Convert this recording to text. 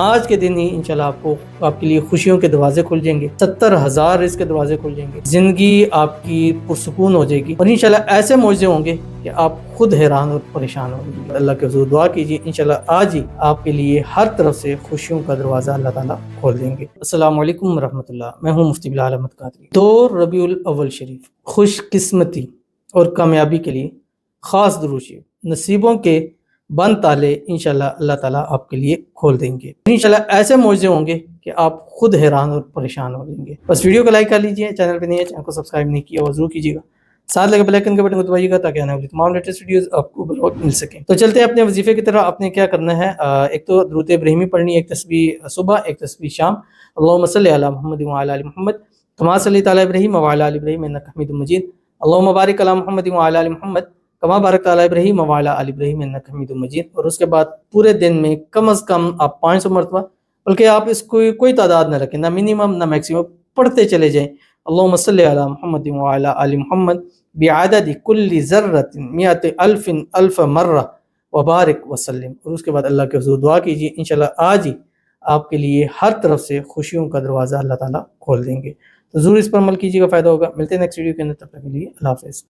آج کے دن ہی انشاءاللہ آپ کے لیے خوشیوں کے دروازے کھل جائیں گے، 70,000 رزق کے دروازے کھل جائیں گے، زندگی آپ کی پرسکون ہو جائے گی، اور انشاءاللہ ایسے معجزے ہوں گے کہ آپ خود حیران اور پریشان ہوں گے۔ اللہ کے حضور دعا کیجیے، انشاءاللہ آج ہی آپ کے لیے ہر طرف سے خوشیوں کا دروازہ اللہ تعالیٰ کھول دیں گے۔ السلام علیکم ورحمۃ اللہ، میں ہوں مفتی بلال احمد قادری۔ 2 ربیع الاول شریف خوش قسمتی اور کامیابی کے لیے خاص درود شریف، نصیبوں کے بند تالے انشاءاللہ اللہ تعالیٰ آپ کے لیے کھول دیں گے، انشاءاللہ ایسے معجزے ہوں گے کہ آپ خود حیران اور پریشان ہو جائیں گے۔ بس ویڈیو کو لائک کر لیجئے، چینل پہ نہیں ہے چینل کو سبسکرائب نہیں کیا اور ضرور کیجیے گا، ساتھ لگے بیل آئیکن کے بٹن کو دبائیے گا تاکہ آنے والی تمام لیٹسٹ ویڈیوز آپ کو بر وقت مل سکیں۔ تو چلتے ہیں اپنے وظیفے کی طرح۔ آپ نے کیا کرنا ہے، ایک تو درود ابراہیمی پڑھنی ہے، ایک تسبیح صبح ایک تسبیح شام، اللہم صلی علی محمد وعلی آل محمد کما صلیت علی ابراہیم وعلی آل ابراہیم انک حمید مجید، اللہم بارک علی محمد وعلی آل محمد کما بارکت علی ابراہیم وعلی آل ابراہیم انک حمید مجید۔ اور اس کے بعد پورے دن میں کم از کم آپ 500 مرتبہ، بلکہ آپ اس کو کوئی تعداد نہ رکھیں، نہ منیمم نہ میکسیمم، پڑھتے چلے جائیں، اللہم صلی علی محمد وعلی آل محمد بعدد کل ذرۃ مئۃ الف الف مرہ وبارک وسلم۔ اور اس کے بعد اللہ کے حضور دعا کیجیے، انشاءاللہ آج ہی آپ کے لیے ہر طرف سے خوشیوں کا دروازہ اللہ تعالیٰ کھول دیں گے۔ تو ضرور اس پر عمل کیجیے گا، فائدہ ہوگا۔ ملتے ہیں نیکسٹ ویڈیو کے اندر، تب تک کے لیے اللہ حافظ۔